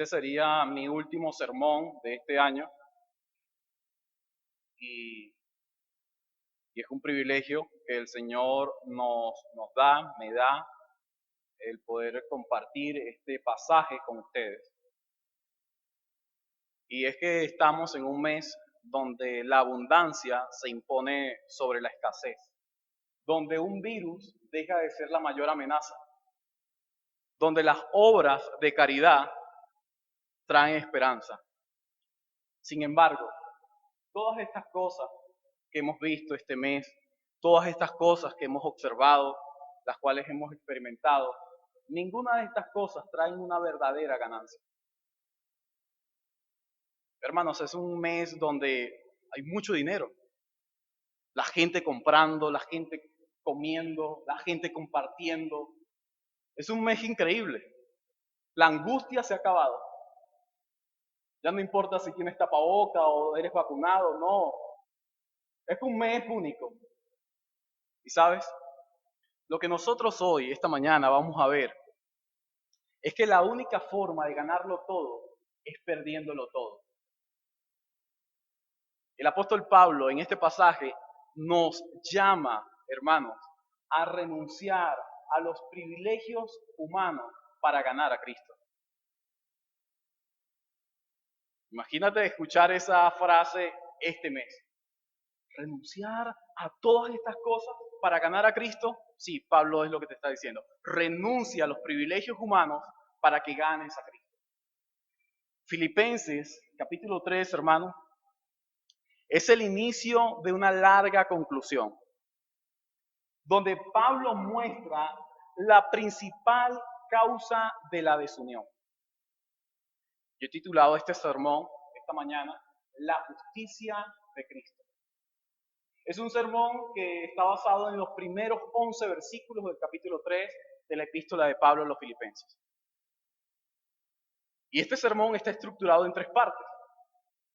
sería mi último sermón de este año y, y es un privilegio que el Señor nos da, me da el poder compartir este pasaje con ustedes. Y es que estamos en un mes donde la abundancia se impone sobre la escasez, donde un virus deja de ser la mayor amenaza, donde las obras de caridad traen esperanza. Sin embargo, todas estas cosas que hemos visto este mes, todas estas cosas que hemos observado, las cuales hemos experimentado, ninguna de estas cosas traen una verdadera ganancia. Hermanos, es un mes donde hay mucho dinero, la gente comprando, la gente comiendo, la gente compartiendo. Es un mes increíble. La angustia se ha acabado. Ya no importa si tienes tapaboca o eres vacunado, no. Es un mes único. Y sabes, lo que nosotros hoy, esta mañana, vamos a ver es que la única forma de ganarlo todo es perdiéndolo todo. El apóstol Pablo en este pasaje nos llama, hermanos, a renunciar a los privilegios humanos para ganar a Cristo. Imagínate escuchar esa frase este mes. Renunciar a todas estas cosas para ganar a Cristo. Sí, Pablo es lo que te está diciendo. Renuncia a los privilegios humanos para que ganes a Cristo. Filipenses, capítulo 3, hermano, es el inicio de una larga conclusión, donde Pablo muestra la principal causa de la desunión. Yo he titulado este sermón esta mañana, La justicia de Cristo. Es un sermón que está basado en los primeros 11 versículos del capítulo 3 de la epístola de Pablo a los Filipenses. Y este sermón está estructurado en tres partes.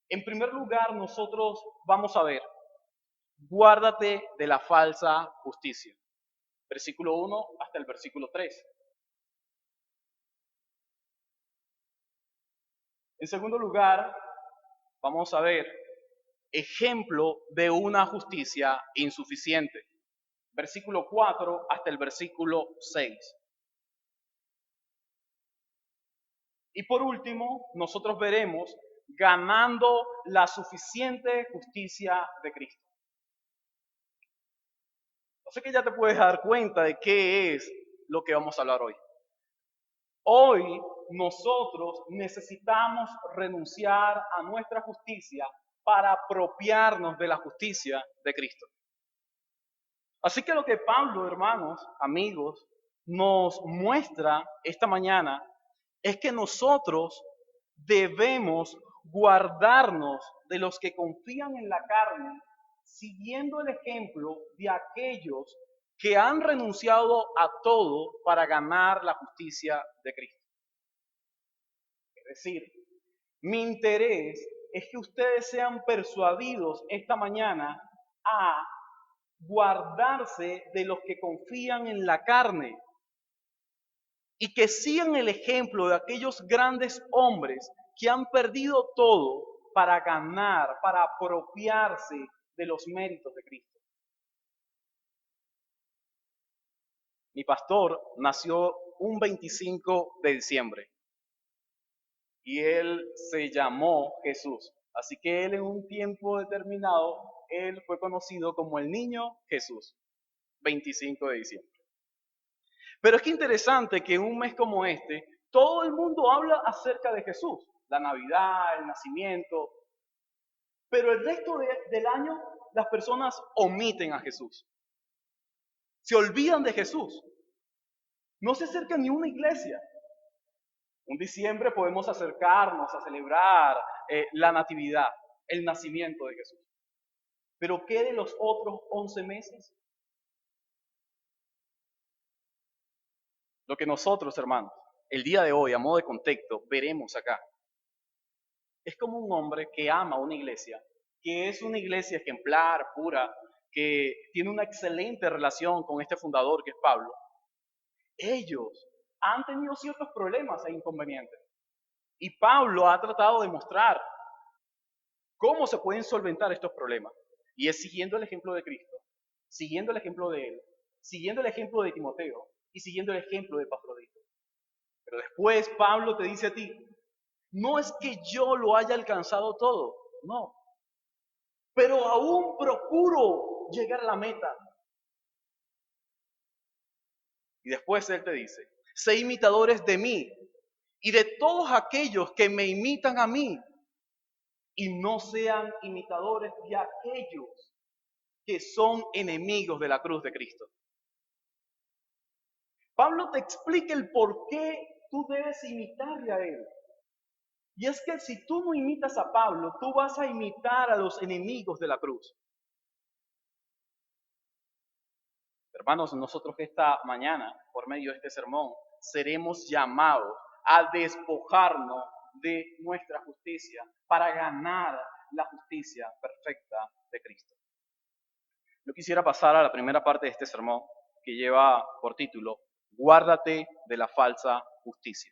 En primer lugar, nosotros vamos a ver, guárdate de la falsa justicia. Versículo 1 hasta el versículo 3. En segundo lugar, vamos a ver ejemplo de una justicia insuficiente. Versículo 4 hasta el versículo 6. Y por último, nosotros veremos ganando la suficiente justicia de Cristo. Así que ya te puedes dar cuenta de qué es lo que vamos a hablar hoy. Hoy nosotros necesitamos renunciar a nuestra justicia para apropiarnos de la justicia de Cristo. Así que lo que Pablo, hermanos, amigos, nos muestra esta mañana es que nosotros debemos guardarnos de los que confían en la carne, siguiendo el ejemplo de aquellos que han renunciado a todo para ganar la justicia de Cristo. Es decir, mi interés es que ustedes sean persuadidos esta mañana a guardarse de los que confían en la carne y que sigan el ejemplo de aquellos grandes hombres que han perdido todo para ganar, para apropiarse de los méritos de Cristo. Mi pastor nació un 25 de diciembre y él se llamó Jesús. Así que él en un tiempo determinado, él fue conocido como el niño Jesús, 25 de diciembre. Pero es que interesante que en un mes como este, todo el mundo habla acerca de Jesús, la Navidad, el nacimiento, pero el resto del año las personas omiten a Jesús. Se olvidan de Jesús. No se acercan ni a una iglesia. En diciembre podemos acercarnos a celebrar la natividad, el nacimiento de Jesús. Pero ¿qué de los otros 11 meses? Lo que nosotros, hermanos, el día de hoy, a modo de contexto, veremos acá. Es como un hombre que ama una iglesia, que es una iglesia ejemplar, pura, que tiene una excelente relación con este fundador que es Pablo. Ellos han tenido ciertos problemas e inconvenientes. Y Pablo ha tratado de mostrar cómo se pueden solventar estos problemas. Y es siguiendo el ejemplo de Cristo, siguiendo el ejemplo de él, siguiendo el ejemplo de Timoteo y siguiendo el ejemplo de Epafrodito. Pero después Pablo te dice a ti, no es que yo lo haya alcanzado todo, no, pero aún procuro llegar a la meta. Y después él te dice, sé imitadores de mí y de todos aquellos que me imitan a mí, y no sean imitadores de aquellos que son enemigos de la cruz de Cristo. Pablo te explica el por qué tú debes imitarle a él. Y es que si tú no imitas a Pablo, tú vas a imitar a los enemigos de la cruz. Hermanos, nosotros esta mañana, por medio de este sermón, seremos llamados a despojarnos de nuestra justicia para ganar la justicia perfecta de Cristo. Yo quisiera pasar a la primera parte de este sermón que lleva por título, Guárdate de la falsa justicia.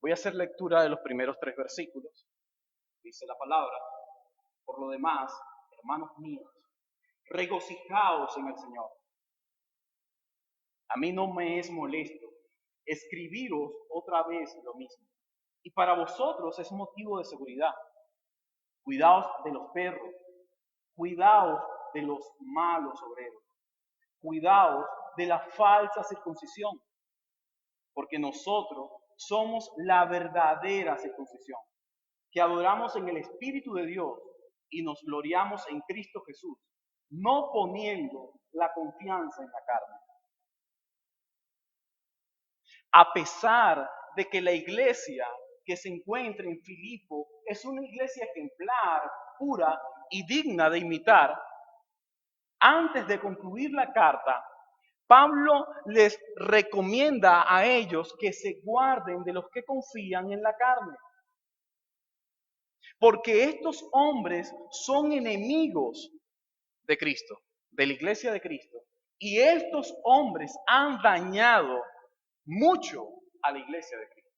Voy a hacer lectura de los primeros 3 versículos. Dice la palabra, por lo demás, hermanos míos, regocijaos en el Señor. A mí no me es molesto escribiros otra vez lo mismo. Y para vosotros es motivo de seguridad. Cuidaos de los perros, cuidaos de los malos obreros, cuidaos de la falsa circuncisión, porque nosotros somos la verdadera circuncisión, que adoramos en el Espíritu de Dios y nos gloriamos en Cristo Jesús, no poniendo la confianza en la carne. A pesar de que la iglesia que se encuentra en Filipo es una iglesia ejemplar, pura y digna de imitar, antes de concluir la carta, Pablo les recomienda a ellos que se guarden de los que confían en la carne. Porque estos hombres son enemigos de Cristo, de la iglesia de Cristo. Y estos hombres han dañado mucho a la iglesia de Cristo.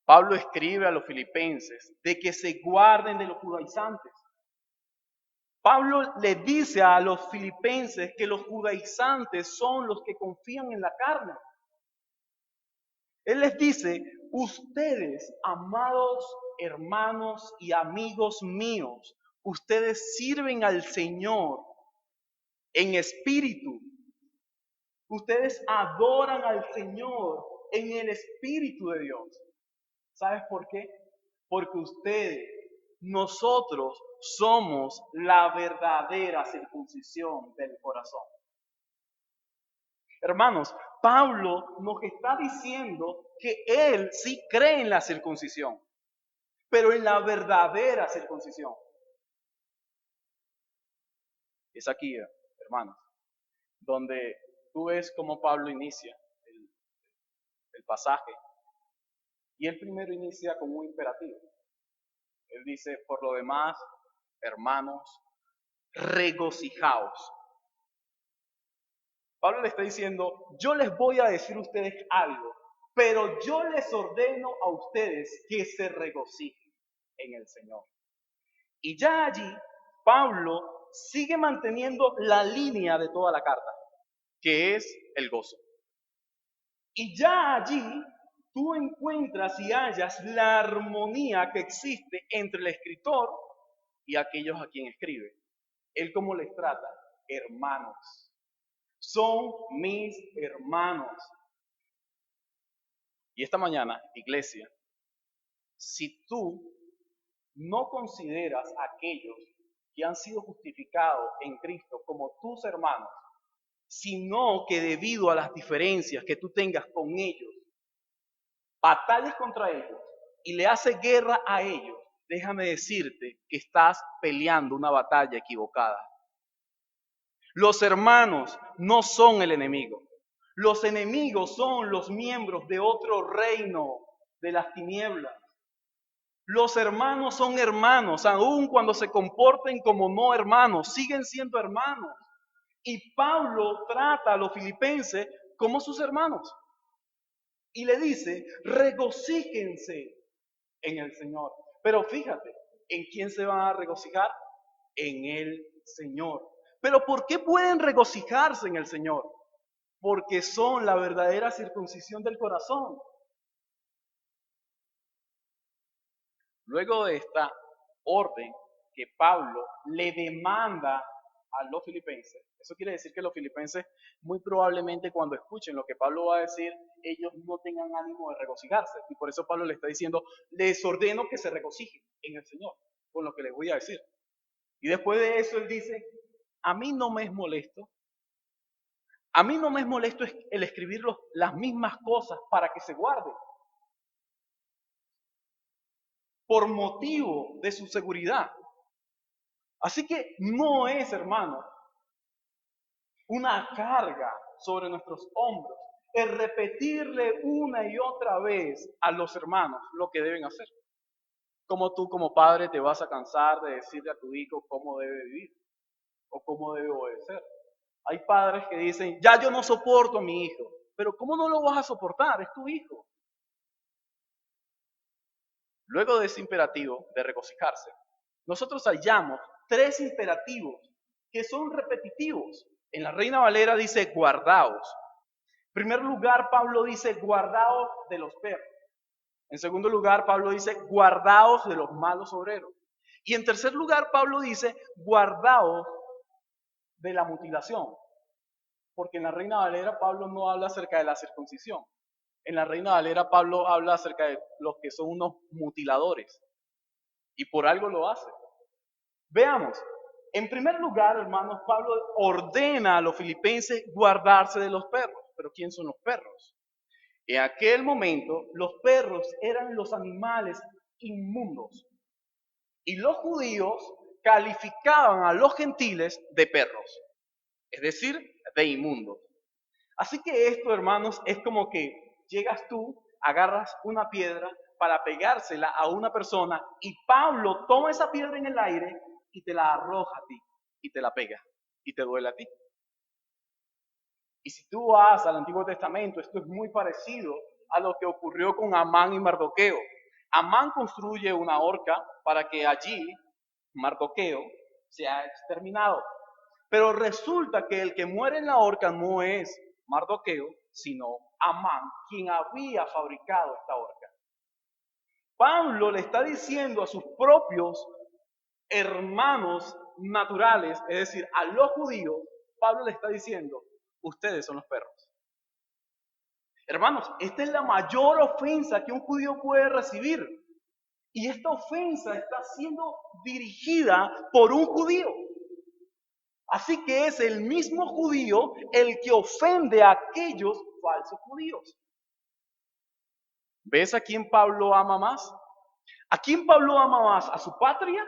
Pablo escribe a los filipenses de que se guarden de los judaizantes. Pablo le dice a los filipenses que los judaizantes son los que confían en la carne. Él les dice, ustedes, amados hermanos y amigos míos, ustedes sirven al Señor en espíritu. Ustedes adoran al Señor en el Espíritu de Dios. ¿Sabes por qué? Porque ustedes, nosotros somos la verdadera circuncisión del corazón. Hermanos, Pablo nos está diciendo que él sí cree en la circuncisión, pero en la verdadera circuncisión. Es aquí, hermanos, donde tú ves cómo Pablo inicia el pasaje. Y él primero inicia con un imperativo. Él dice, por lo demás, hermanos, regocijaos. Pablo le está diciendo, yo les voy a decir a ustedes algo, pero yo les ordeno a ustedes que se regocijen en el Señor. Y ya allí, Pablo sigue manteniendo la línea de toda la carta, que es el gozo. Y ya allí tú encuentras y hallas la armonía que existe entre el escritor y aquellos a quien escribe. Él cómo les trata, hermanos. Son mis hermanos. Y esta mañana, iglesia, si tú no consideras a aquellos que han sido justificados en Cristo como tus hermanos, sino que debido a las diferencias que tú tengas con ellos, batallas contra ellos y le haces guerra a ellos, déjame decirte que estás peleando una batalla equivocada. Los hermanos no son el enemigo. Los enemigos son los miembros de otro reino de las tinieblas. Los hermanos son hermanos, aun cuando se comporten como no hermanos, siguen siendo hermanos. Y Pablo trata a los filipenses como sus hermanos. Y le dice, regocíjense en el Señor. Pero fíjate, ¿en quién se van a regocijar? En el Señor. Pero ¿por qué pueden regocijarse en el Señor? Porque son la verdadera circuncisión del corazón. Luego de esta orden que Pablo le demanda a los filipenses, eso quiere decir que los filipenses muy probablemente cuando escuchen lo que Pablo va a decir, ellos no tengan ánimo de regocijarse. Y por eso Pablo le está diciendo, les ordeno que se regocijen en el Señor, con lo que les voy a decir. Y después de eso él dice, a mí no me es molesto, a mí no me es molesto el escribir las mismas cosas para que se guarden, por motivo de su seguridad. Así que no es, hermano, una carga sobre nuestros hombros el repetirle una y otra vez a los hermanos lo que deben hacer. Como tú como padre te vas a cansar de decirle a tu hijo cómo debe vivir o cómo debe obedecer. Hay padres que dicen, ya yo no soporto a mi hijo, pero ¿cómo no lo vas a soportar? Es tu hijo. Luego de ese imperativo de regocijarse, nosotros hallamos 3 imperativos que son repetitivos. En la Reina Valera dice guardaos. En primer lugar, Pablo dice guardaos de los perros. En segundo lugar, Pablo dice guardaos de los malos obreros. Y en tercer lugar, Pablo dice guardaos de la mutilación. Porque en la Reina Valera Pablo no habla acerca de la circuncisión. En la Reina Valera Pablo habla acerca de los que son unos mutiladores. Y por algo lo hace. Veamos. En primer lugar, hermanos, Pablo ordena a los filipenses guardarse de los perros. ¿Pero quién son los perros? En aquel momento, los perros eran los animales inmundos. Y los judíos calificaban a los gentiles de perros, es decir, de inmundos. Así que esto, hermanos, es como que llegas tú, agarras una piedra para pegársela a una persona y Pablo toma esa piedra en el aire y te la arroja a ti y te la pega y te duele a ti. Y si tú vas al Antiguo Testamento, esto es muy parecido a lo que ocurrió con Amán y Mardoqueo. Amán construye una horca para que allí Mardoqueo sea exterminado. Pero resulta que el que muere en la horca no es Mardoqueo, sino Amán, quien había fabricado esta horca. Pablo le está diciendo a sus propios hermanos naturales, es decir, a los judíos, Pablo le está diciendo, ustedes son los perros. Hermanos, esta es la mayor ofensa que un judío puede recibir. Y esta ofensa está siendo dirigida por un judío. Así que es el mismo judío el que ofende a aquellos falsos judíos. ¿Ves a quién Pablo ama más? ¿A quién Pablo ama más? ¿A su patria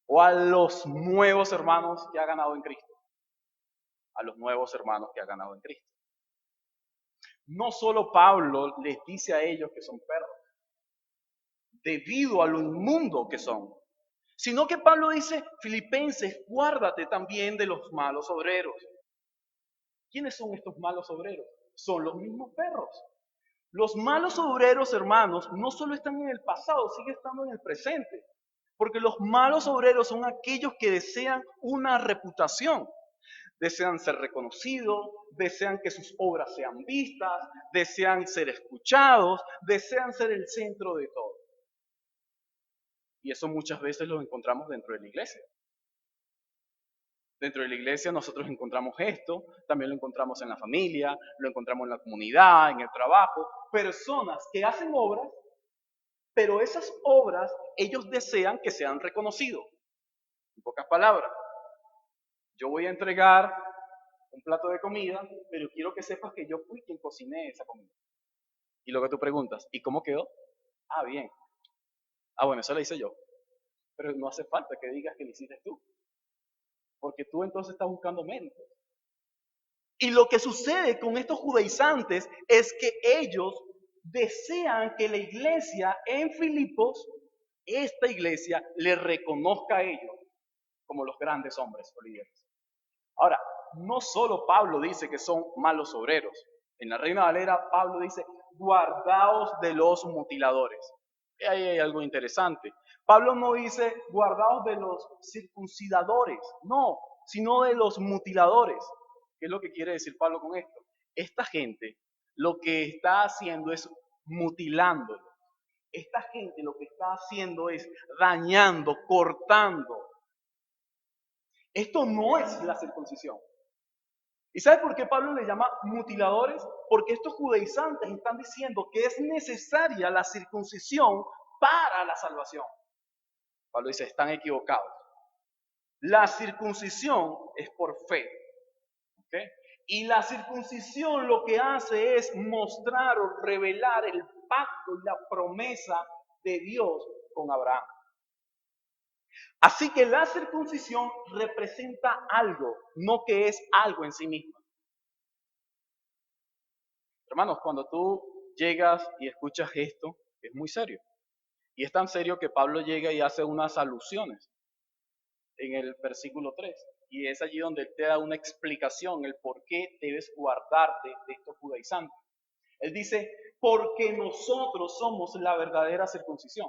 o a los nuevos hermanos que ha ganado en Cristo? A los nuevos hermanos que ha ganado en Cristo. No solo Pablo les dice a ellos que son perros, debido a lo inmundo que son, sino que Pablo dice, Filipenses, guárdate también de los malos obreros. ¿Quiénes son estos malos obreros? Son los mismos perros. Los malos obreros, hermanos, no solo están en el pasado, siguen estando en el presente. Porque los malos obreros son aquellos que desean una reputación. Desean ser reconocidos, desean que sus obras sean vistas, desean ser escuchados, desean ser el centro de todo. Y eso muchas veces lo encontramos dentro de la iglesia. Dentro de la iglesia nosotros encontramos esto, también lo encontramos en la familia, lo encontramos en la comunidad, en el trabajo. Personas que hacen obras, pero esas obras ellos desean que sean reconocidos. En pocas palabras, yo voy a entregar un plato de comida, pero quiero que sepas que yo fui quien cociné esa comida. Y lo que tú preguntas, ¿y cómo quedó? Ah, bien. Ah, bueno, eso lo hice yo. Pero no hace falta que digas que lo hiciste tú. Porque tú entonces estás buscando méritos. Y lo que sucede con estos judaizantes es que ellos desean que la iglesia en Filipos, esta iglesia, le reconozca a ellos como los grandes hombres o líderes. Ahora, no solo Pablo dice que son malos obreros. En la Reina Valera, Pablo dice, guardaos de los mutiladores. Y ahí hay algo interesante. Pablo no dice guardaos de los circuncidadores, no, sino de los mutiladores. ¿Qué es lo que quiere decir Pablo con esto? Esta gente lo que está haciendo es mutilándolo. Esta gente lo que está haciendo es dañando, cortando. Esto no es la circuncisión. ¿Y sabe por qué Pablo le llama mutiladores? Porque estos judaizantes están diciendo que es necesaria la circuncisión para la salvación. Pablo dice, están equivocados. La circuncisión es por fe. ¿Okay? Y la circuncisión lo que hace es mostrar o revelar el pacto y la promesa de Dios con Abraham. Así que la circuncisión representa algo, no que es algo en sí misma. Hermanos, cuando tú llegas y escuchas esto, es muy serio. Y es tan serio que Pablo llega y hace unas alusiones en el versículo 3. Y es allí donde él te da una explicación, el por qué debes guardarte de estos judaizantes. Él dice, porque nosotros somos la verdadera circuncisión.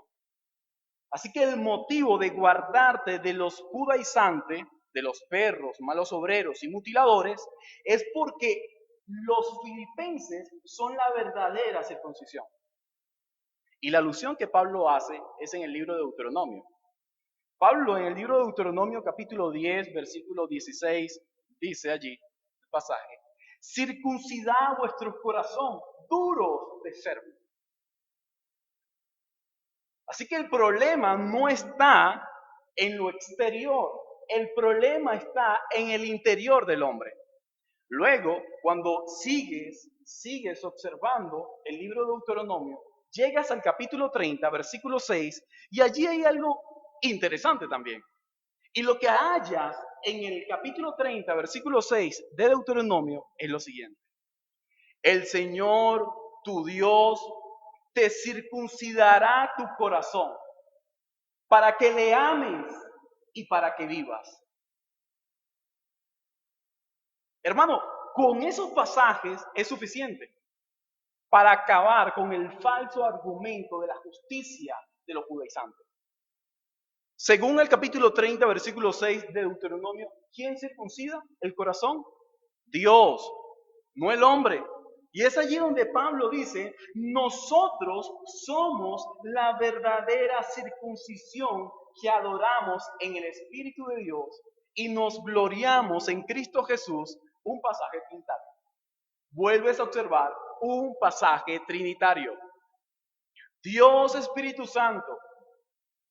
Así que el motivo de guardarte de los judaizantes, de los perros, malos obreros y mutiladores, es porque los filipenses son la verdadera circuncisión. Y la alusión que Pablo hace es en el libro de Deuteronomio. Pablo en el libro de Deuteronomio capítulo 10, versículo 16, dice allí, el pasaje, circuncidad vuestro corazón, duros de servo. Así que el problema no está en lo exterior, el problema está en el interior del hombre. Luego, cuando sigues observando el libro de Deuteronomio, llegas al capítulo 30, versículo 6, y allí hay algo interesante también. Y lo que hallas en el capítulo 30, versículo 6 de Deuteronomio es lo siguiente. El Señor, tu Dios, te circuncidará tu corazón para que le ames y para que vivas. Hermano, con esos pasajes es suficiente para acabar con el falso argumento de la justicia de los judaizantes. Según el capítulo 30, versículo 6 de Deuteronomio, ¿quién circuncida el corazón? Dios, no el hombre. Y es allí donde Pablo dice, nosotros somos la verdadera circuncisión que adoramos en el Espíritu de Dios y nos gloriamos en Cristo Jesús, un pasaje trinitario. Vuelves a observar un pasaje trinitario. Dios Espíritu Santo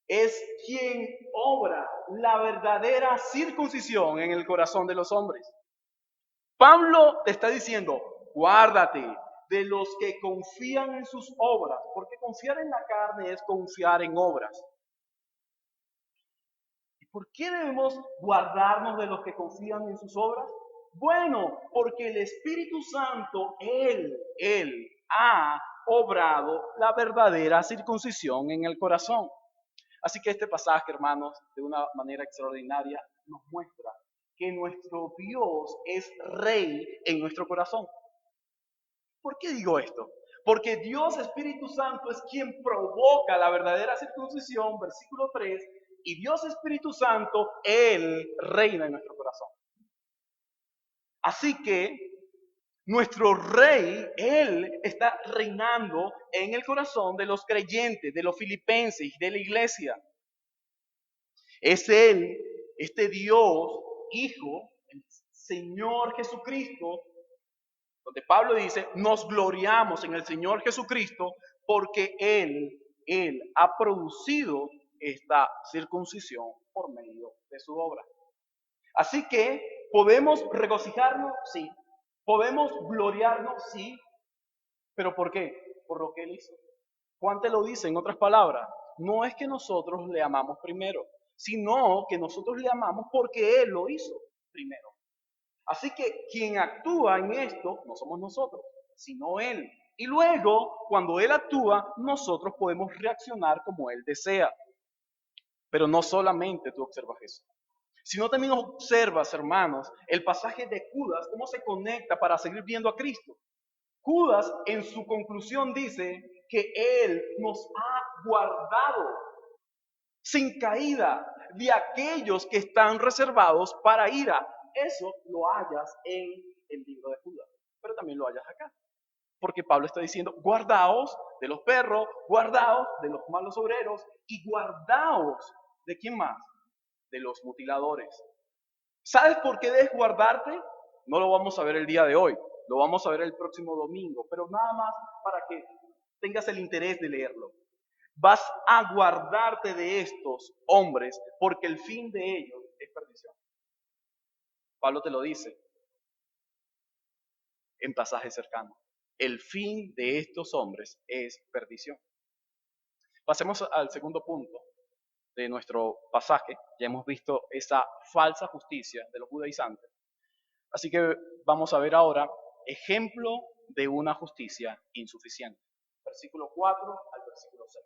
es quien obra la verdadera circuncisión en el corazón de los hombres. Pablo te está diciendo, guárdate de los que confían en sus obras, porque confiar en la carne es confiar en obras. ¿Y por qué debemos guardarnos de los que confían en sus obras? Bueno, porque el Espíritu Santo, Él ha obrado la verdadera circuncisión en el corazón. Así que este pasaje, hermanos, de una manera extraordinaria, nos muestra que nuestro Dios es rey en nuestro corazón. ¿Por qué digo esto? Porque Dios Espíritu Santo es quien provoca la verdadera circuncisión, versículo 3, y Dios Espíritu Santo, Él reina en nuestro corazón. Así que nuestro rey, Él está reinando en el corazón de los creyentes, de los filipenses, de la iglesia. Es Él, este Dios, Hijo, el Señor Jesucristo, donde Pablo dice, nos gloriamos en el Señor Jesucristo porque Él ha producido esta circuncisión por medio de su obra. Así que podemos regocijarnos, sí. Podemos gloriarnos, sí. ¿Pero por qué? Por lo que Él hizo. Juan te lo dice en otras palabras. No es que nosotros le amamos primero, sino que nosotros le amamos porque Él lo hizo primero. Así que quien actúa en esto no somos nosotros, sino Él. Y luego, cuando Él actúa, nosotros podemos reaccionar como Él desea. Pero no solamente tú observas eso, sino también observas, hermanos, el pasaje de Judas, cómo se conecta para seguir viendo a Cristo. Judas en su conclusión dice que Él nos ha guardado sin caída de aquellos que están reservados para ira. Eso lo hallas en el libro de Judas, pero también lo hallas acá. Porque Pablo está diciendo, guardaos de los perros, guardaos de los malos obreros y guardaos ¿de quién más? De los mutiladores. ¿Sabes por qué debes guardarte? No lo vamos a ver el día de hoy, lo vamos a ver el próximo domingo, pero nada más para que tengas el interés de leerlo. Vas a guardarte de estos hombres porque el fin de ellos es perdición. Pablo te lo dice en pasajes cercanos. El fin de estos hombres es perdición. Pasemos al segundo punto de nuestro pasaje. Ya hemos visto esa falsa justicia de los judaizantes. Así que vamos a ver ahora ejemplo de una justicia insuficiente. Versículo 4 al versículo 6.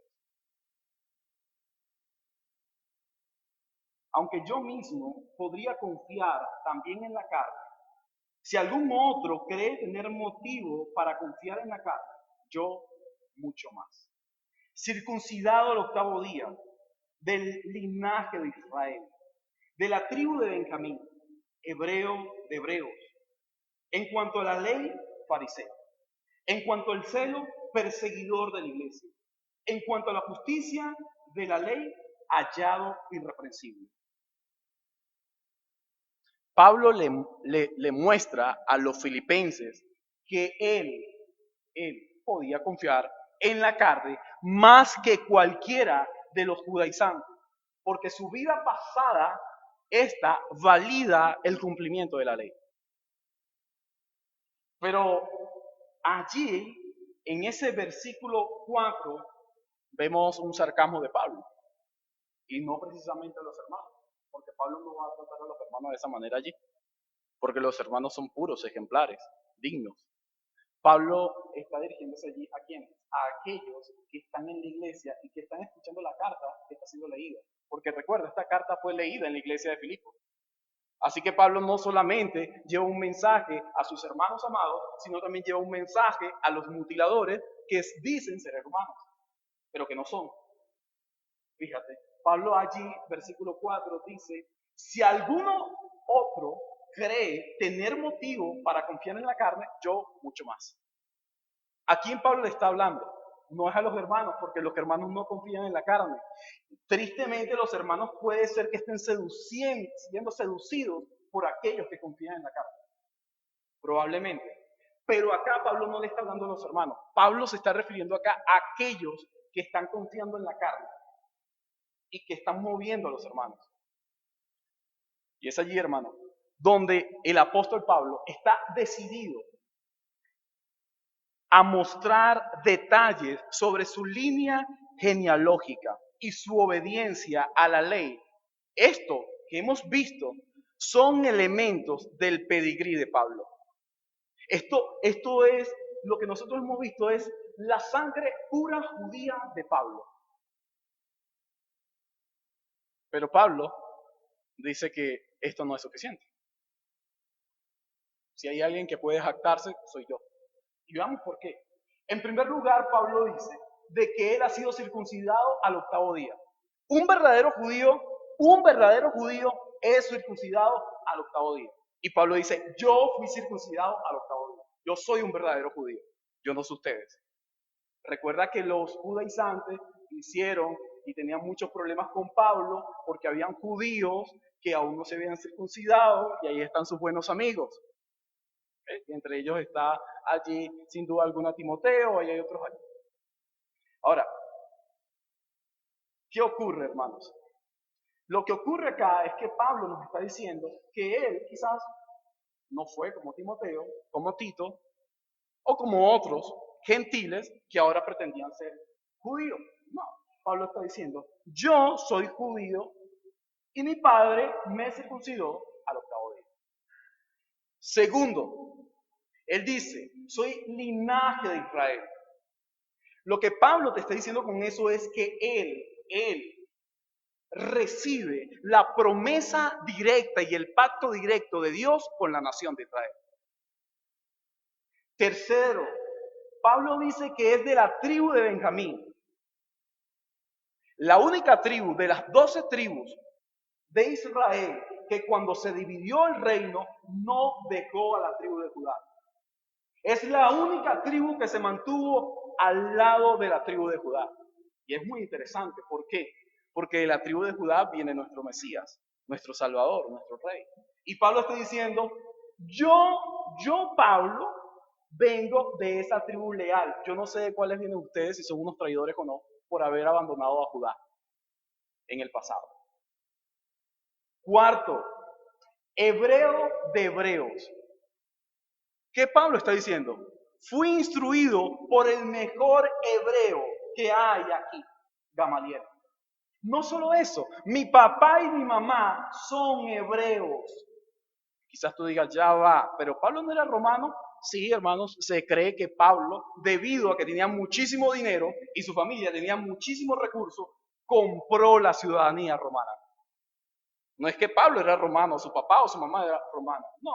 Aunque yo mismo podría confiar también en la carne, si algún otro cree tener motivo para confiar en la carne, yo mucho más. Circuncidado al 8º día, del linaje de Israel, de la tribu de Benjamín, hebreo de hebreos, en cuanto a la ley, fariseo, en cuanto al celo, perseguidor de la iglesia, en cuanto a la justicia de la ley, hallado irreprensible. Pablo le muestra a los filipenses que él podía confiar en la carne más que cualquiera de los judaizantes, porque su vida pasada, esta valida el cumplimiento de la ley. Pero allí, en ese versículo 4, vemos un sarcasmo de Pablo, y no precisamente a los hermanos, porque Pablo no va a tratar a los hermanos de esa manera allí, porque los hermanos son puros, ejemplares, dignos. Pablo está dirigiéndose allí ¿a quiénes? A aquellos que están en la iglesia y que están escuchando la carta que está siendo leída. Porque recuerda, esta carta fue leída en la iglesia de Filipo. Así que Pablo no solamente lleva un mensaje a sus hermanos amados, sino también lleva un mensaje a los mutiladores que dicen ser hermanos, pero que no son. Fíjate, Pablo allí, versículo 4, dice, si alguno otro cree tener motivo para confiar en la carne, yo mucho más. ¿A quién Pablo le está hablando? No es a los hermanos, porque los hermanos no confían en la carne. Tristemente, los hermanos puede ser que estén siendo seducidos por aquellos que confían en la carne. Probablemente. Pero acá Pablo no le está hablando a los hermanos. Pablo se está refiriendo acá a aquellos que están confiando en la carne y que están moviendo a los hermanos. Y es allí, hermano, donde el apóstol Pablo está decidido a mostrar detalles sobre su línea genealógica y su obediencia a la ley. Esto que hemos visto son elementos del pedigrí de Pablo. Esto es, lo que nosotros hemos visto es la sangre pura judía de Pablo. Pero Pablo dice que esto no es suficiente. Si hay alguien que puede jactarse, soy yo. Y veamos por qué. En primer lugar, Pablo dice de que él ha sido circuncidado al 8º día. Un verdadero judío es circuncidado al 8º día. Y Pablo dice, yo fui circuncidado al 8º día. Yo soy un verdadero judío. Yo no sé ustedes. Recuerda que los judaizantes hicieron y tenían muchos problemas con Pablo porque habían judíos que aún no se habían circuncidado y ahí están sus buenos amigos. Y entre ellos está allí, sin duda alguna, Timoteo, y hay otros allí. Ahora, ¿qué ocurre, hermanos? Lo que ocurre acá es que Pablo nos está diciendo que él quizás no fue como Timoteo, como Tito, o como otros gentiles que ahora pretendían ser judíos. No, Pablo está diciendo, yo soy judío y mi padre me circuncidó al 8º día. Segundo, él dice, soy linaje de Israel. Lo que Pablo te está diciendo con eso es que él recibe la promesa directa y el pacto directo de Dios con la nación de Israel. Tercero, Pablo dice que es de la tribu de Benjamín. La única tribu de las 12 tribus de Israel que cuando se dividió el reino no dejó a la tribu de Judá. Es la única tribu que se mantuvo al lado de la tribu de Judá. Y es muy interesante. ¿Por qué? Porque de la tribu de Judá viene nuestro Mesías, nuestro Salvador, nuestro Rey. Y Pablo está diciendo, yo Pablo, vengo de esa tribu leal. Yo no sé de cuáles vienen ustedes, si son unos traidores o no, por haber abandonado a Judá en el pasado. Cuarto, hebreo de hebreos. ¿Qué Pablo está diciendo? Fui instruido por el mejor hebreo que hay aquí, Gamaliel. No solo eso, mi papá y mi mamá son hebreos. Quizás tú digas, ya va, pero Pablo no era romano. Sí, hermanos, se cree que Pablo, debido a que tenía muchísimo dinero y su familia tenía muchísimos recursos, compró la ciudadanía romana. No es que Pablo era romano, su papá o su mamá era romana, no,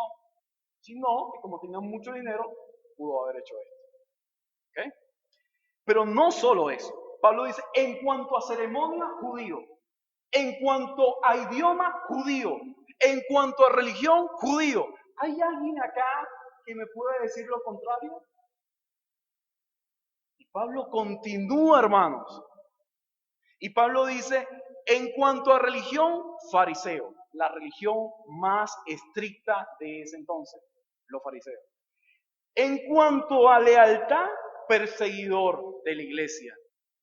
sino que como tenía mucho dinero, pudo haber hecho esto. ¿Okay? Pero no solo eso. Pablo dice, en cuanto a ceremonia, judío. En cuanto a idioma, judío. En cuanto a religión, judío. ¿Hay alguien acá que me pueda decir lo contrario? Y Pablo continúa, hermanos. Y Pablo dice, en cuanto a religión, fariseo. La religión más estricta de ese entonces, los fariseos. En cuanto a lealtad, perseguidor de la iglesia.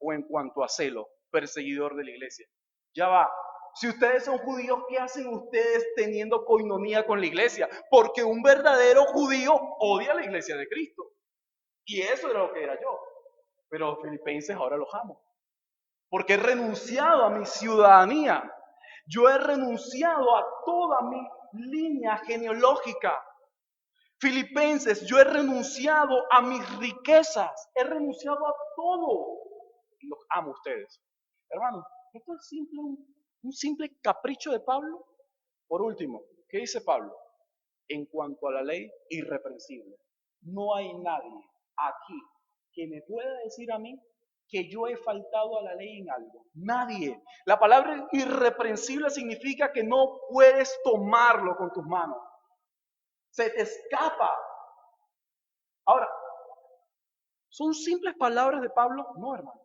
O en cuanto a celo, perseguidor de la iglesia. Ya va. Si ustedes son judíos, ¿qué hacen ustedes teniendo coinonía con la iglesia? Porque un verdadero judío odia a la iglesia de Cristo. Y eso era lo que era yo. Pero los filipenses ahora los amo. Porque he renunciado a mi ciudadanía. Yo he renunciado a toda mi línea genealógica. Filipenses, yo he renunciado a mis riquezas. He renunciado a todo. Y los amo a ustedes. Hermanos, esto es un simple capricho de Pablo. Por último, ¿qué dice Pablo? En cuanto a la ley, irreprensible. No hay nadie aquí que me pueda decir a mí que yo he faltado a la ley en algo. Nadie. La palabra irreprensible significa que no puedes tomarlo con tus manos. Se te escapa. Ahora, ¿son simples palabras de Pablo? No, hermanos.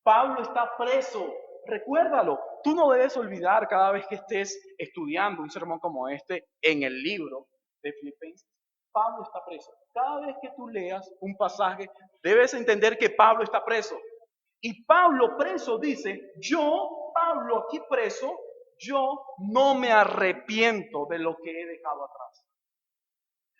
Pablo está preso. Recuérdalo. Tú no debes olvidar cada vez que estés estudiando un sermón como este en el libro de Filipenses. Pablo está preso. Cada vez que tú leas un pasaje, debes entender que Pablo está preso. Y Pablo preso dice, yo, Pablo aquí preso, yo no me arrepiento de lo que he dejado atrás.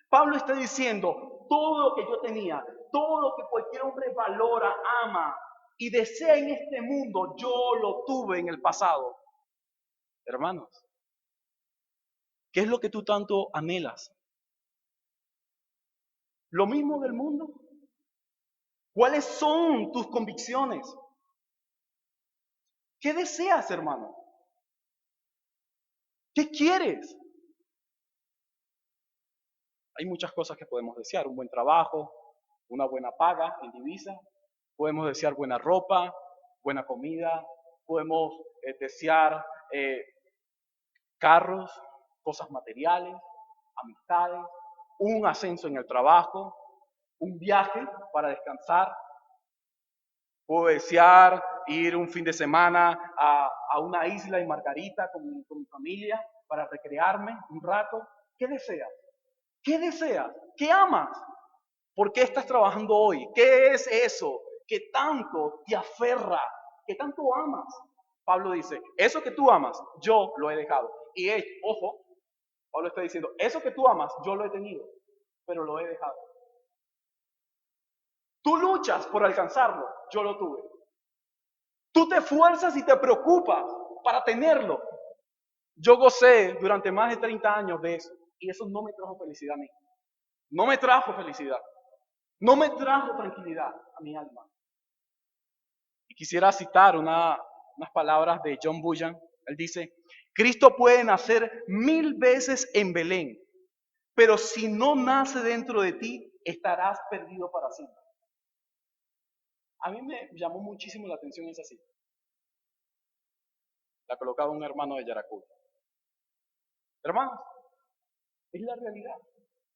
Pablo está diciendo, todo lo que yo tenía, todo lo que cualquier hombre valora, ama y desea en este mundo, yo lo tuve en el pasado. Hermanos, ¿qué es lo que tú tanto anhelas? ¿Lo mismo del mundo? ¿Cuáles son tus convicciones? ¿Qué deseas, hermano? ¿Qué quieres? Hay muchas cosas que podemos desear, un buen trabajo, una buena paga en divisa, podemos desear buena ropa, buena comida, podemos desear carros, cosas materiales, amistades, un ascenso en el trabajo, un viaje para descansar. Puedo desear ir un fin de semana a una isla en Margarita con mi familia para recrearme un rato. ¿Qué deseas? ¿Qué deseas? ¿Qué amas? ¿Por qué estás trabajando hoy? ¿Qué es eso que tanto te aferra, que tanto amas? Pablo dice, eso que tú amas, yo lo he dejado. Y ojo, Pablo está diciendo, eso que tú amas, yo lo he tenido, pero lo he dejado. Tú luchas por alcanzarlo, yo lo tuve. Tú te esfuerzas y te preocupas para tenerlo. Yo gocé durante más de 30 años de eso. Y eso no me trajo felicidad a mí. No me trajo felicidad. No me trajo tranquilidad a mi alma. Y quisiera citar unas palabras de John Bunyan. Él dice, Cristo puede nacer 1000 veces en Belén, pero si no nace dentro de ti, estarás perdido para siempre. A mí me llamó muchísimo la atención esa cita. La colocaba un hermano de Yaracuy. Hermanos, es la realidad.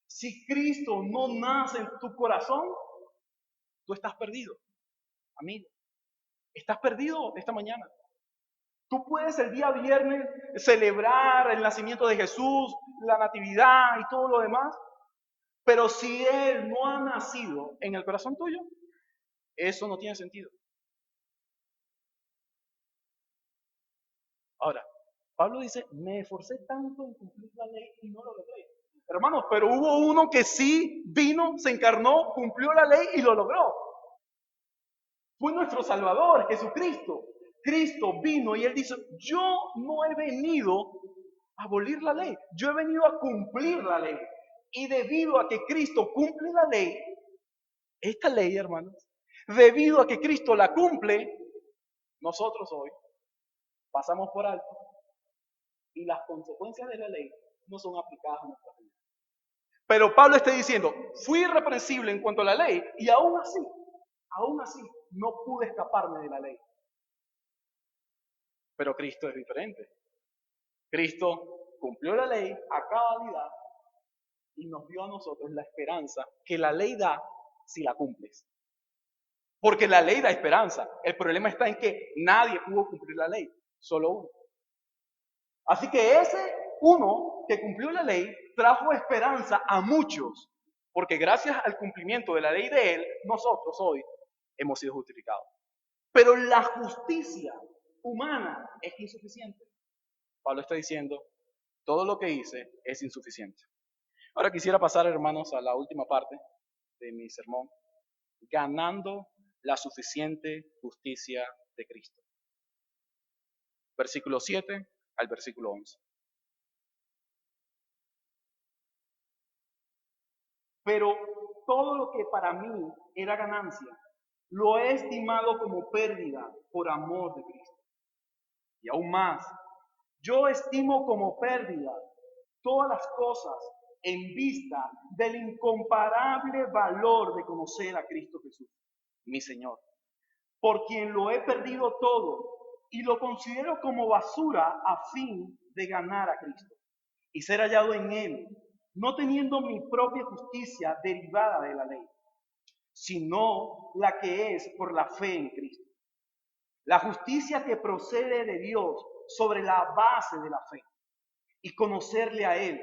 Si Cristo no nace en tu corazón, tú estás perdido, amigo. Estás perdido esta mañana. Tú puedes el día viernes celebrar el nacimiento de Jesús, la natividad y todo lo demás, pero si Él no ha nacido en el corazón tuyo, eso no tiene sentido. Ahora, Pablo dice, me esforcé tanto en cumplir la ley y no lo logré. Hermanos, pero hubo uno que sí vino, se encarnó, cumplió la ley y lo logró. Fue nuestro Salvador, Jesucristo. Cristo vino y Él dice, yo no he venido a abolir la ley, yo he venido a cumplir la ley. Y debido a que Cristo cumple la ley, esta ley, hermanos, debido a que Cristo la cumple, nosotros hoy pasamos por alto y las consecuencias de la ley no son aplicadas a nuestra vida. Pero Pablo está diciendo, fui irreprensible en cuanto a la ley y aún así, no pude escaparme de la ley. Pero Cristo es diferente. Cristo cumplió la ley a cabalidad y nos dio a nosotros la esperanza que la ley da si la cumples. Porque la ley da esperanza. El problema está en que nadie pudo cumplir la ley, solo uno. Así que ese uno que cumplió la ley trajo esperanza a muchos, porque gracias al cumplimiento de la ley de él, nosotros hoy hemos sido justificados. Pero la justicia humana es insuficiente. Pablo está diciendo, todo lo que hice es insuficiente. Ahora quisiera pasar, hermanos, a la última parte de mi sermón, ganando la suficiente justicia de Cristo. Versículo 7 al versículo 11. Pero todo lo que para mí era ganancia, lo he estimado como pérdida por amor de Cristo. Y aún más, yo estimo como pérdida todas las cosas en vista del incomparable valor de conocer a Cristo Jesús, mi Señor, por quien lo he perdido todo y lo considero como basura a fin de ganar a Cristo y ser hallado en Él, no teniendo mi propia justicia derivada de la ley, sino la que es por la fe en Cristo. La justicia que procede de Dios sobre la base de la fe y conocerle a Él,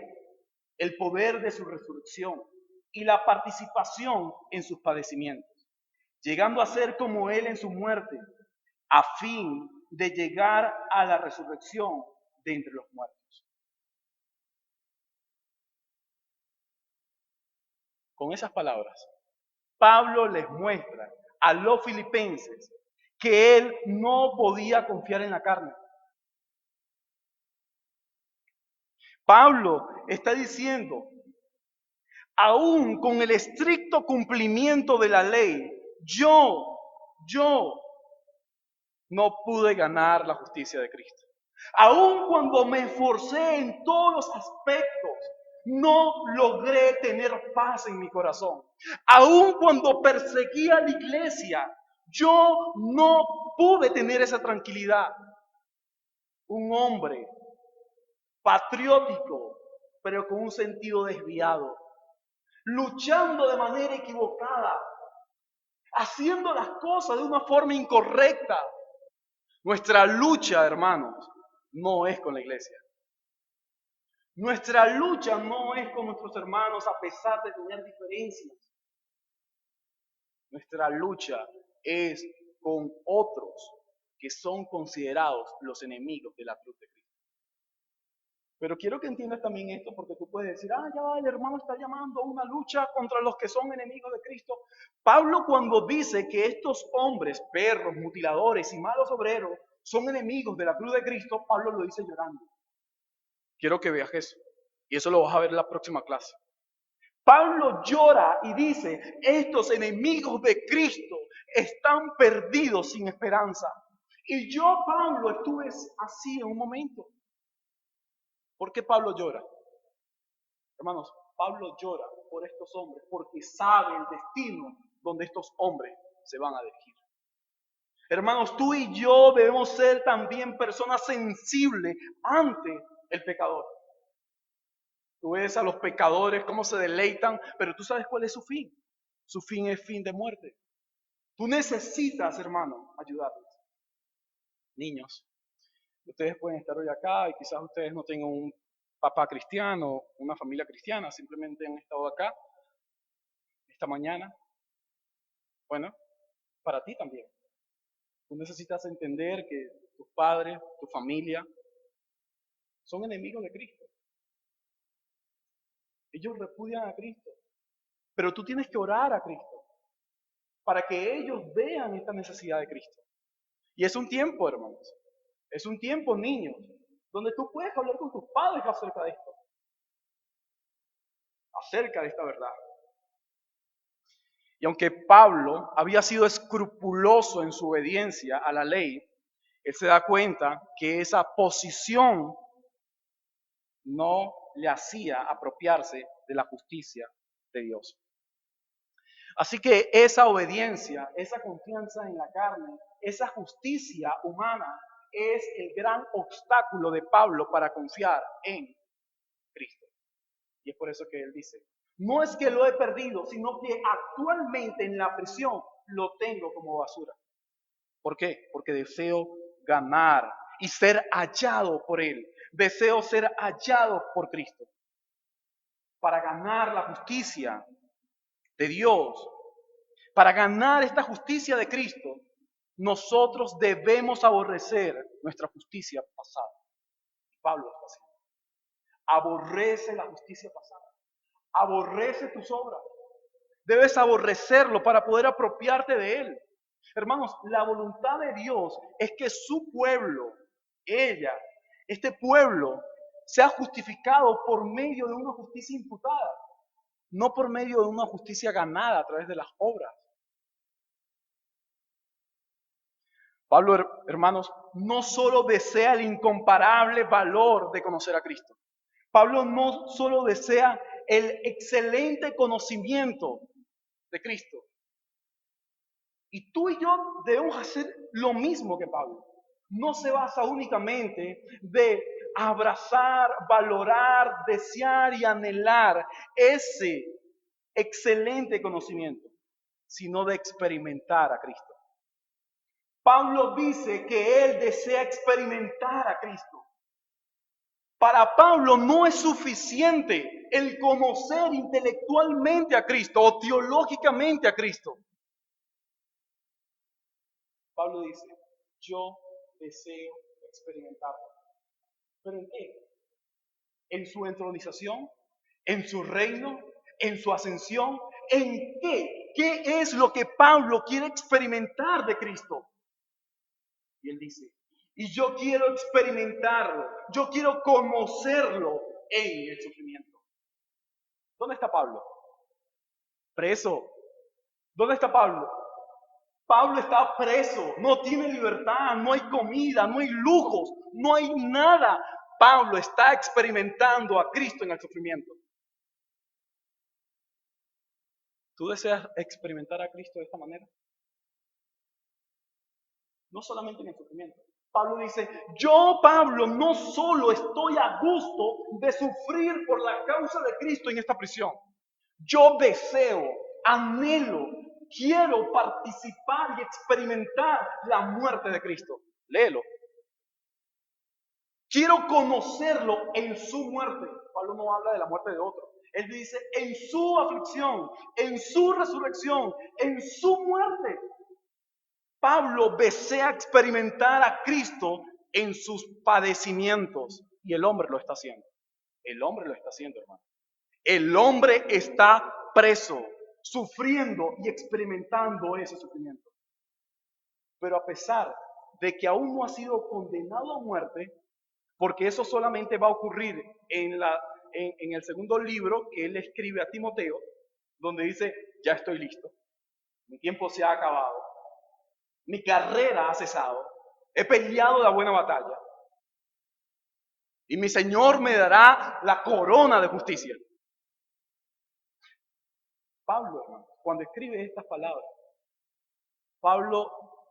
el poder de su resurrección y la participación en sus padecimientos, llegando a ser como Él en su muerte, a fin de llegar a la resurrección de entre los muertos. Con esas palabras, Pablo les muestra a los filipenses que él no podía confiar en la carne. Pablo está diciendo, aún con el estricto cumplimiento de la ley, yo no pude ganar la justicia de Cristo. Aún cuando me esforcé en todos los aspectos, no logré tener paz en mi corazón. Aún cuando perseguía a la iglesia, yo no pude tener esa tranquilidad. Un hombre patriótico, pero con un sentido desviado, luchando de manera equivocada, haciendo las cosas de una forma incorrecta. Nuestra lucha, hermanos, no es con la iglesia. Nuestra lucha no es con nuestros hermanos a pesar de tener diferencias. Nuestra lucha es con otros que son considerados los enemigos de la cruz de Cristo. Pero quiero que entiendas también esto, porque tú puedes decir, ya el hermano está llamando a una lucha contra los que son enemigos de Cristo. Pablo, cuando dice que estos hombres, perros, mutiladores y malos obreros son enemigos de la cruz de Cristo, Pablo lo dice llorando. Quiero que veas eso. Y eso lo vas a ver en la próxima clase. Pablo llora y dice, estos enemigos de Cristo están perdidos sin esperanza. Y yo, Pablo, estuve así en un momento. ¿Por qué Pablo llora? Hermanos, Pablo llora por estos hombres porque sabe el destino donde estos hombres se van a dirigir. Hermanos, tú y yo debemos ser también personas sensibles ante el pecador. Tú ves a los pecadores cómo se deleitan, pero tú sabes cuál es su fin. Su fin es fin de muerte. Tú necesitas, hermano, ayudarles. Niños, ustedes pueden estar hoy acá y quizás ustedes no tengan un papá cristiano, una familia cristiana, simplemente han estado acá esta mañana. Bueno, para ti también. Tú necesitas entender que tus padres, tu familia, son enemigos de Cristo. Ellos repudian a Cristo. Pero tú tienes que orar a Cristo para que ellos vean esta necesidad de Cristo. Y es un tiempo, hermanos. Es un tiempo, niños, donde tú puedes hablar con tus padres acerca de esto. Acerca de esta verdad. Y aunque Pablo había sido escrupuloso en su obediencia a la ley, él se da cuenta que esa posición no le hacía apropiarse de la justicia de Dios. Así que esa obediencia, esa confianza en la carne, esa justicia humana es el gran obstáculo de Pablo para confiar en Cristo. Y es por eso que él dice, no es que lo he perdido, sino que actualmente en la prisión lo tengo como basura. ¿Por qué? Porque deseo ganar y ser hallado por Él. Deseo ser hallado por Cristo. Para ganar la justicia de Dios, para ganar esta justicia de Cristo, nosotros debemos aborrecer nuestra justicia pasada. Pablo está haciendo. Aborrece la justicia pasada. Aborrece tus obras. Debes aborrecerlo para poder apropiarte de él. Hermanos, la voluntad de Dios es que su pueblo, este pueblo, sea justificado por medio de una justicia imputada, no por medio de una justicia ganada a través de las obras. Pablo, hermanos, no solo desea el incomparable valor de conocer a Cristo. Pablo no solo desea el excelente conocimiento de Cristo. Y tú y yo debemos hacer lo mismo que Pablo. No se basa únicamente de abrazar, valorar, desear y anhelar ese excelente conocimiento, sino de experimentar a Cristo. Pablo dice que él desea experimentar a Cristo. Para Pablo no es suficiente el conocer intelectualmente a Cristo o teológicamente a Cristo. Pablo dice, yo deseo experimentarlo. ¿Pero en qué? ¿En su entronización? ¿En su reino? ¿En su ascensión? ¿En qué? ¿Qué es lo que Pablo quiere experimentar de Cristo? Y él dice, y yo quiero experimentarlo, yo quiero conocerlo en el sufrimiento. ¿Dónde está Pablo? Preso. ¿Dónde está Pablo? Pablo está preso, no tiene libertad, no hay comida, no hay lujos, no hay nada. Pablo está experimentando a Cristo en el sufrimiento. ¿Tú deseas experimentar a Cristo de esta manera? No solamente en el sufrimiento. Pablo dice, yo, Pablo, no solo estoy a gusto de sufrir por la causa de Cristo en esta prisión. Yo deseo, anhelo, quiero participar y experimentar la muerte de Cristo. Léelo. Quiero conocerlo en su muerte. Pablo no habla de la muerte de otro. Él dice en su aflicción, en su resurrección, en su muerte. Pablo desea experimentar a Cristo en sus padecimientos. Y el hombre lo está haciendo. El hombre lo está haciendo, hermano. El hombre está preso, sufriendo y experimentando ese sufrimiento. Pero a pesar de que aún no ha sido condenado a muerte, porque eso solamente va a ocurrir en el segundo libro que él escribe a Timoteo, donde dice, ya estoy listo, mi tiempo se ha acabado, mi carrera ha cesado, he peleado la buena batalla, y mi Señor me dará la corona de justicia. Pablo, hermano, cuando escribe estas palabras, Pablo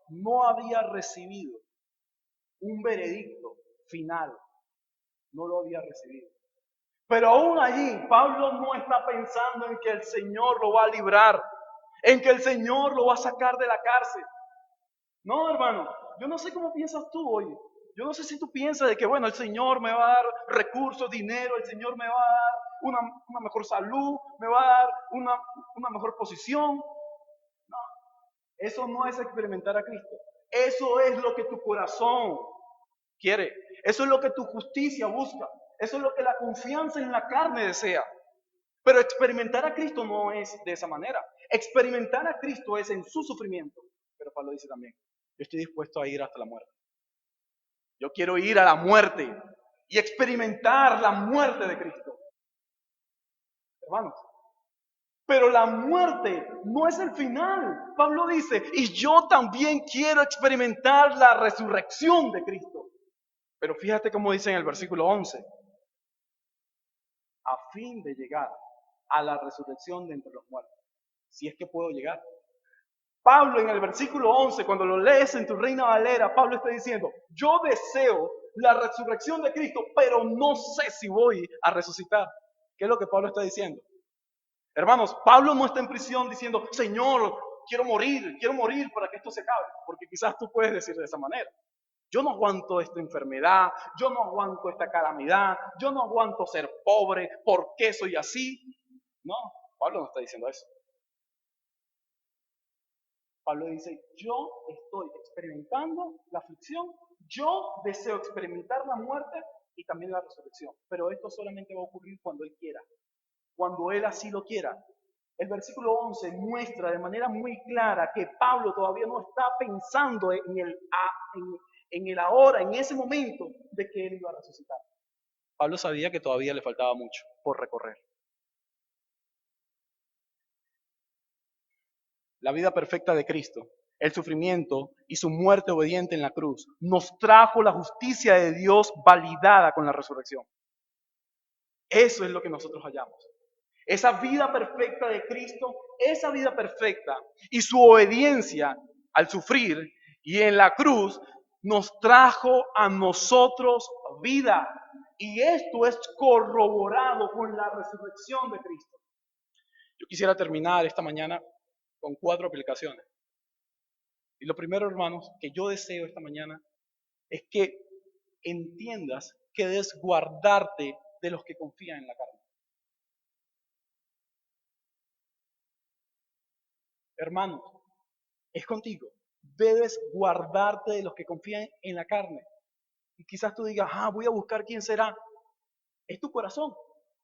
no había recibido un veredicto final, no lo había recibido. Pero aún allí, Pablo no está pensando en que el Señor lo va a librar, en que el Señor lo va a sacar de la cárcel. No, hermano, yo no sé cómo piensas tú hoy. Yo no sé si tú piensas de que, bueno, el Señor me va a dar recursos, dinero, el Señor me va a dar una mejor salud, me va a dar una mejor posición. No, eso no es experimentar a Cristo. Eso es lo que tu corazón quiere. Eso es lo que tu justicia busca. Eso es lo que la confianza en la carne desea. Pero experimentar a Cristo no es de esa manera. Experimentar a Cristo es en su sufrimiento. Pero Pablo dice también, yo estoy dispuesto a ir hasta la muerte. Yo quiero ir a la muerte y experimentar la muerte de Cristo. Hermanos, pero la muerte no es el final. Pablo dice, y yo también quiero experimentar la resurrección de Cristo. Pero fíjate cómo dice en el versículo 11, a fin de llegar a la resurrección de entre los muertos. Si es que puedo llegar. Pablo en el versículo 11, cuando lo lees en tu Reina Valera, Pablo está diciendo, yo deseo la resurrección de Cristo, pero no sé si voy a resucitar. ¿Qué es lo que Pablo está diciendo? Hermanos, Pablo no está en prisión diciendo, Señor, quiero morir para que esto se acabe. Porque quizás tú puedes decir de esa manera. Yo no aguanto esta enfermedad, yo no aguanto esta calamidad, yo no aguanto ser pobre, ¿por qué soy así? No, Pablo no está diciendo eso. Pablo dice, yo estoy experimentando la aflicción, yo deseo experimentar la muerte y también la resurrección, pero esto solamente va a ocurrir cuando Él quiera, cuando Él así lo quiera. El versículo 11 muestra de manera muy clara que Pablo todavía no está pensando en el ahora, en ese momento de que Él iba a resucitar. Pablo sabía que todavía le faltaba mucho por recorrer. La vida perfecta de Cristo, el sufrimiento y su muerte obediente en la cruz, nos trajo la justicia de Dios validada con la resurrección. Eso es lo que nosotros hallamos. Esa vida perfecta de Cristo, esa vida perfecta y su obediencia al sufrir y en la cruz nos trajo a nosotros vida. Y esto es corroborado con la resurrección de Cristo. Yo quisiera terminar esta mañana con 4 aplicaciones. Y lo primero, hermanos, que yo deseo esta mañana es que entiendas que debes guardarte de los que confían en la carne. Hermanos, es contigo. Debes guardarte de los que confían en la carne. Y quizás tú digas, voy a buscar quién será. Es tu corazón.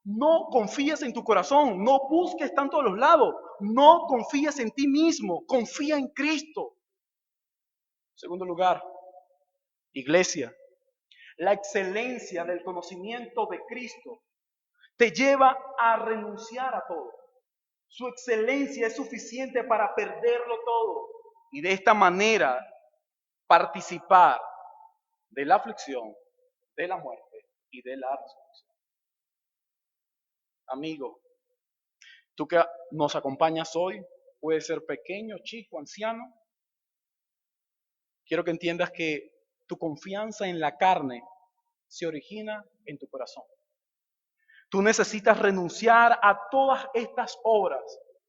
No confíes en tu corazón. No busques tanto a los lados. No confíes en ti mismo. Confía en Cristo. En segundo lugar, iglesia. La excelencia del conocimiento de Cristo te lleva a renunciar a todo. Su excelencia es suficiente para perderlo todo y de esta manera participar de la aflicción, de la muerte y de la resurrección. Amigo, tú que nos acompañas hoy, puede ser pequeño, chico, anciano, quiero que entiendas que tu confianza en la carne se origina en tu corazón. Tú necesitas renunciar a todas estas obras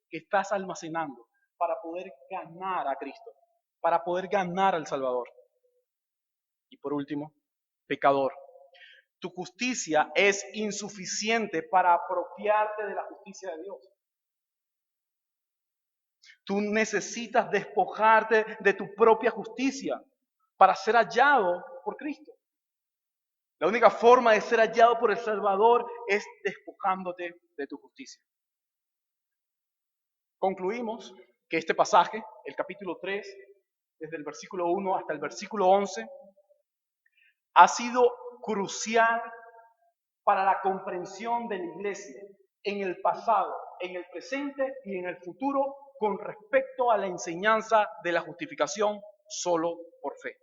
que estás almacenando para poder ganar a Cristo, para poder ganar al Salvador. Y por último, pecador. Tu justicia es insuficiente para apropiarte de la justicia de Dios. Tú necesitas despojarte de tu propia justicia para ser hallado por Cristo. La única forma de ser hallado por el Salvador es despojándote de tu justicia. Concluimos que este pasaje, el capítulo 3, desde el versículo 1 hasta el versículo 11, ha sido crucial para la comprensión de la iglesia en el pasado, en el presente y en el futuro con respecto a la enseñanza de la justificación solo por fe.